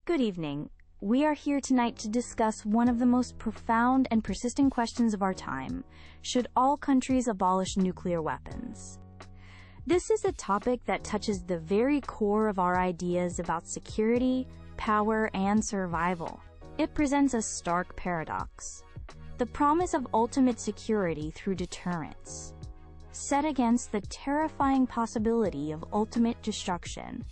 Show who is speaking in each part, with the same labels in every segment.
Speaker 1: Good evening. We are here tonight to discuss one of the most profound and persistent questions of our time. Should all countries abolish nuclear weapons? This is a topic that touches the very core of our ideas about security, power, and survival. It presents a stark paradox: the promise of ultimate security through deterrence, set against the terrifying possibility of ultimate destruction.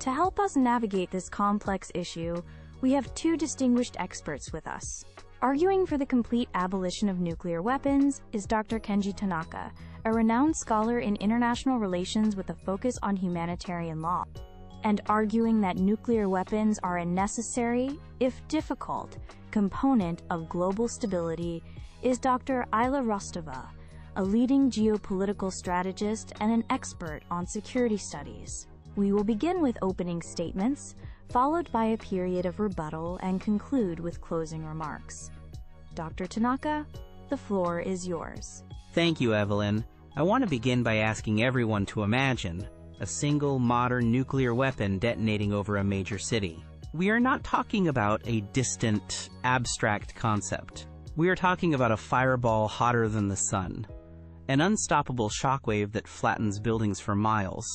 Speaker 1: To help us navigate this complex issue, we have two distinguished experts with us. Arguing for the complete abolition of nuclear weapons is Dr. Kenji Tanaka, a renowned scholar in international relations with a focus on humanitarian law. And arguing that nuclear weapons are a necessary, if difficult, component of global stability is Dr. Ayla Rostova, a leading geopolitical strategist and an expert on security studies. We will begin with opening statements, followed by a period of rebuttal, and conclude with closing remarks. Dr. Tanaka, the floor is yours.
Speaker 2: Thank you, Evelyn. I want to begin by asking everyone to imagine a single modern nuclear weapon detonating over a major city. We are not talking about a distant, abstract concept. We are talking about a fireball hotter than the sun, an unstoppable shockwave that flattens buildings for miles,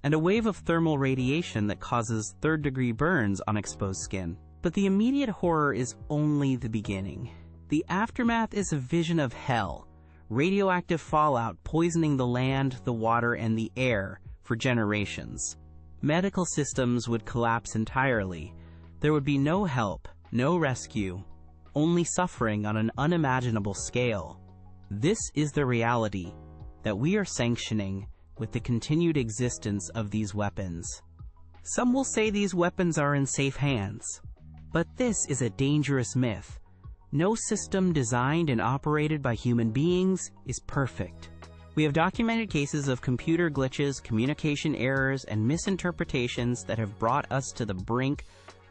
Speaker 2: and a wave of thermal radiation that causes third-degree burns on exposed skin. But the immediate horror is only the beginning. The aftermath is a vision of hell, radioactive fallout poisoning the land, the water, and the air for generations. Medical systems would collapse entirely. There would be no help, no rescue, only suffering on an unimaginable scale. This is the reality that we are sanctioning with the continued existence of these weapons. Some will say these weapons are in safe hands, but this is a dangerous myth. No system designed and operated by human beings is perfect. We have documented cases of computer glitches, communication errors, and misinterpretations that have brought us to the brink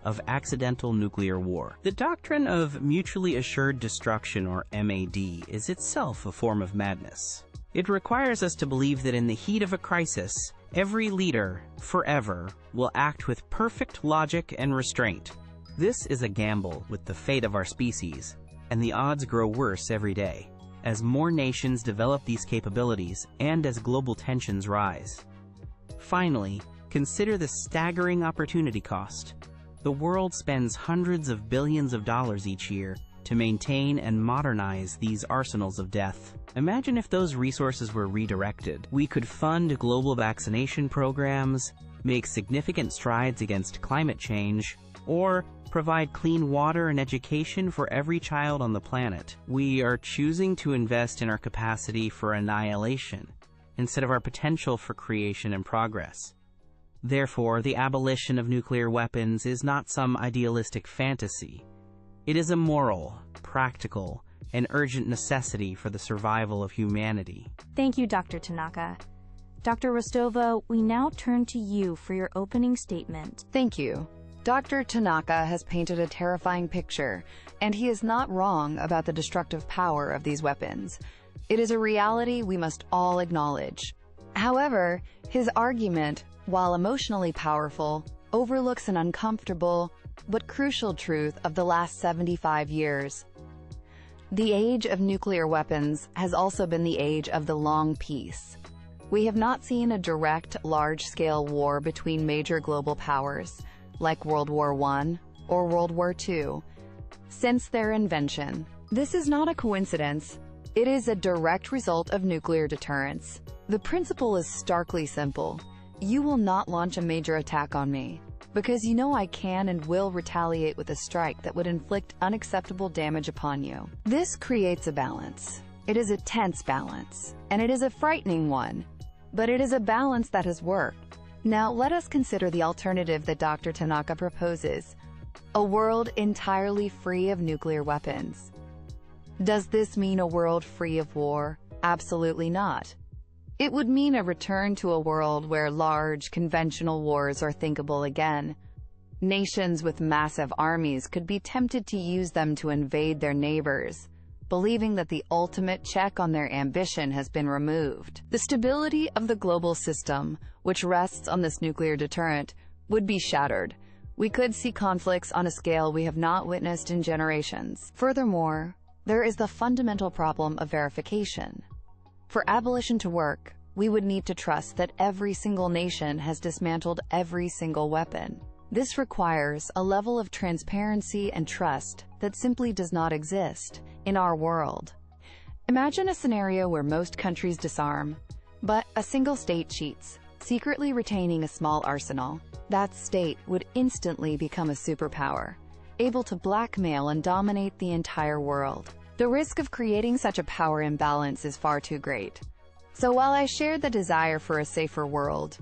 Speaker 2: of accidental nuclear war. The doctrine of mutually assured destruction, or MAD, is itself a form of madness. It requires us to believe that in the heat of a crisis, every leader, forever, will act with perfect logic and restraint. This is a gamble with the fate of our species, and the odds grow worse every day, as more nations develop these capabilities and as global tensions rise. Finally, consider the staggering opportunity cost. The world spends hundreds of billions of dollars each year to maintain and modernize these arsenals of death. Imagine if those resources were redirected. We could fund global vaccination programs, make significant strides against climate change, or provide clean water and education for every child on the planet. We are choosing to invest in our capacity for annihilation instead of our potential for creation and progress. Therefore, the abolition of nuclear weapons is not some idealistic fantasy. It is a moral, practical, and urgent necessity for the survival of humanity.
Speaker 1: Thank you, Dr. Tanaka. Dr. Rostova, we now turn to you for your opening statement.
Speaker 3: Thank you. Dr. Tanaka has painted a terrifying picture, and he is not wrong about the destructive power of these weapons. It is a reality we must all acknowledge. However, his argument, while emotionally powerful, overlooks an uncomfortable but crucial truth of the last 75 years. The age of nuclear weapons has also been the age of the long peace. We have not seen a direct, large-scale war between major global powers, like World War I or World War II, since their invention. This is not a coincidence. It is a direct result of nuclear deterrence. The principle is starkly simple. You will not launch a major attack on me, because you know I can and will retaliate with a strike that would inflict unacceptable damage upon you. This creates a balance. It is a tense balance, and it is a frightening one, but it is a balance that has worked. Now let us consider the alternative that Dr. Tanaka proposes: a world entirely free of nuclear weapons. Does this mean a world free of war? Absolutely not. It would mean a return to a world where large, conventional wars are thinkable again. Nations with massive armies could be tempted to use them to invade their neighbors, believing that the ultimate check on their ambition has been removed. The stability of the global system, which rests on this nuclear deterrent, would be shattered. We could see conflicts on a scale we have not witnessed in generations. Furthermore, there is the fundamental problem of verification. For abolition to work, we would need to trust that every single nation has dismantled every single weapon. This requires a level of transparency and trust that simply does not exist in our world. Imagine a scenario where most countries disarm, but a single state cheats, secretly retaining a small arsenal. That state would instantly become a superpower, able to blackmail and dominate the entire world. The risk of creating such a power imbalance is far too great. So while I share the desire for a safer world,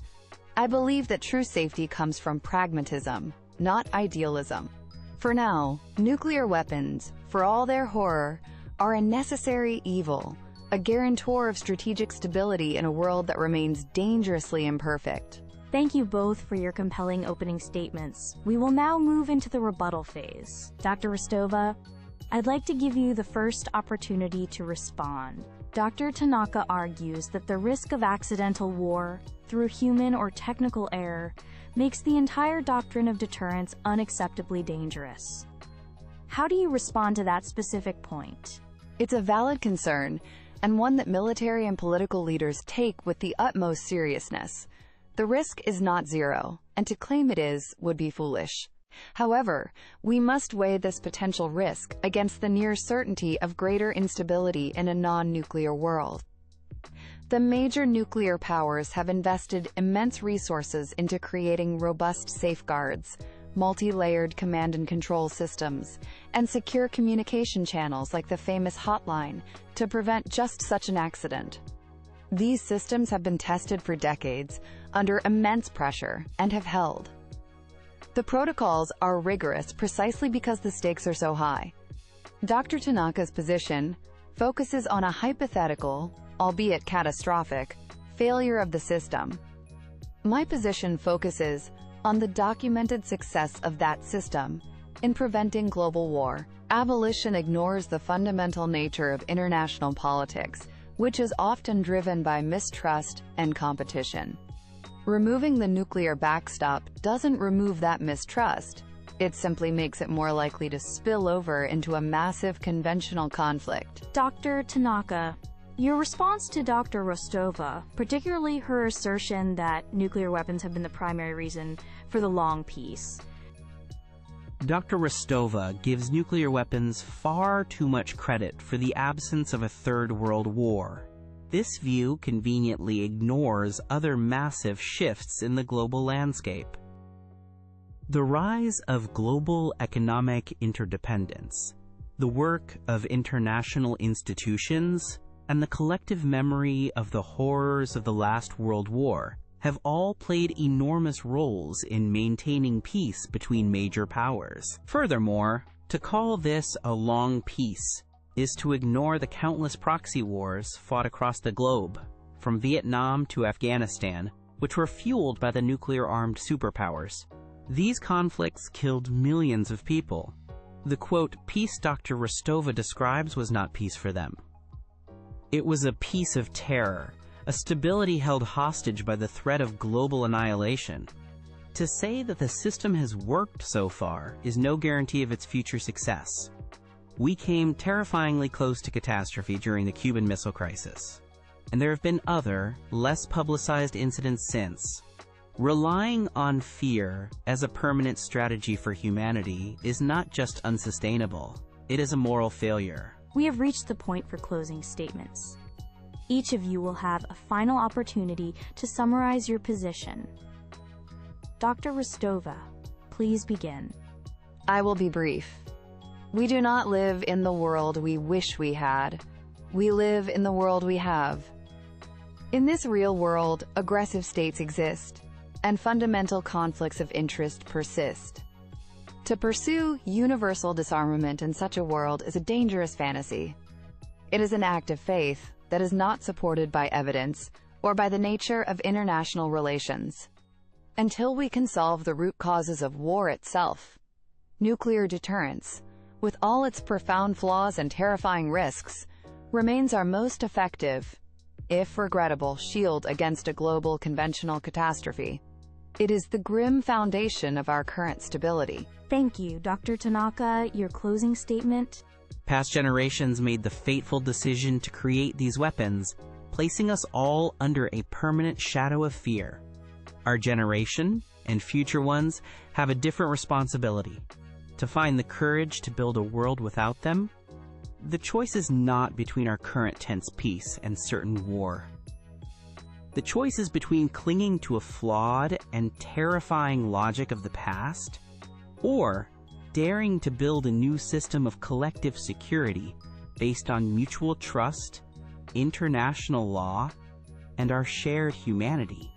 Speaker 3: I believe that true safety comes from pragmatism, not idealism. For now, nuclear weapons, for all their horror, are a necessary evil, a guarantor of strategic stability in a world that remains dangerously imperfect.
Speaker 1: Thank you both for your compelling opening statements. We will now move into the rebuttal phase. Dr. Rostova, I'd like to give you the first opportunity to respond. Dr. Tanaka argues that the risk of accidental war, through human or technical error, makes the entire doctrine of deterrence unacceptably dangerous. How do you respond to that specific point?
Speaker 3: It's a valid concern, and one that military and political leaders take with the utmost seriousness. The risk is not zero, and to claim it is would be foolish. However, we must weigh this potential risk against the near certainty of greater instability in a non-nuclear world. The major nuclear powers have invested immense resources into creating robust safeguards, multi-layered command and control systems, and secure communication channels like the famous hotline to prevent just such an accident. These systems have been tested for decades under immense pressure and have held. The protocols are rigorous precisely because the stakes are so high. Dr. Tanaka's position focuses on a hypothetical, albeit catastrophic, failure of the system. My position focuses on the documented success of that system in preventing global war. Abolition ignores the fundamental nature of international politics, which is often driven by mistrust and competition. Removing the nuclear backstop doesn't remove that mistrust. It simply makes it more likely to spill over into a massive conventional conflict.
Speaker 1: Dr. Tanaka, your response to Dr. Rostova, particularly her assertion that nuclear weapons have been the primary reason for the long peace.
Speaker 2: Dr. Rostova gives nuclear weapons far too much credit for the absence of a Third World War. This view conveniently ignores other massive shifts in the global landscape. The rise of global economic interdependence, the work of international institutions, and the collective memory of the horrors of the last World War have all played enormous roles in maintaining peace between major powers. Furthermore, to call this a long peace is to ignore the countless proxy wars fought across the globe, from Vietnam to Afghanistan, which were fueled by the nuclear-armed superpowers. These conflicts killed millions of people. The quote, peace Dr. Rostova describes was not peace for them. It was a peace of terror, a stability held hostage by the threat of global annihilation. To say that the system has worked so far is no guarantee of its future success. We came terrifyingly close to catastrophe during the Cuban Missile Crisis, and there have been other, less publicized incidents since. Relying on fear as a permanent strategy for humanity is not just unsustainable, it is a moral failure.
Speaker 1: We have reached the point for closing statements. Each of you will have a final opportunity to summarize your position. Dr. Rostova, please begin.
Speaker 3: I will be brief. We do not live in the world we wish we had. We live in the world we have. In this real world, aggressive states exist, and fundamental conflicts of interest persist. To pursue universal disarmament in such a world is a dangerous fantasy. It is an act of faith that is not supported by evidence or by the nature of international relations. Until we can solve the root causes of war itself, nuclear deterrence, with all its profound flaws and terrifying risks, remains our most effective, if regrettable, shield against a global conventional catastrophe. It is the grim foundation of our current stability.
Speaker 1: Thank you, Dr. Tanaka. Your closing statement?
Speaker 2: Past generations made the fateful decision to create these weapons, placing us all under a permanent shadow of fear. Our generation, and future ones, have a different responsibility: to find the courage to build a world without them. The choice is not between our current tense peace and certain war. The choice is between clinging to a flawed and terrifying logic of the past, or daring to build a new system of collective security based on mutual trust, international law, and our shared humanity.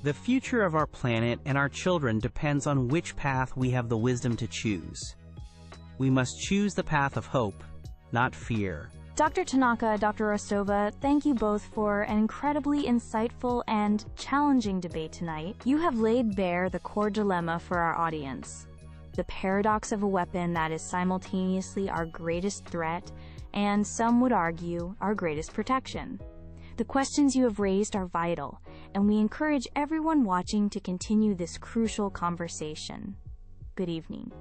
Speaker 2: The future of our planet and our children depends on which path we have the wisdom to choose. We must choose the path of hope, not fear.
Speaker 1: Dr. Tanaka, Dr. Rostova, thank you both for an incredibly insightful and challenging debate tonight. You have laid bare the core dilemma for our audience: the paradox of a weapon that is simultaneously our greatest threat and, some would argue, our greatest protection. The questions you have raised are vital, and we encourage everyone watching to continue this crucial conversation. Good evening.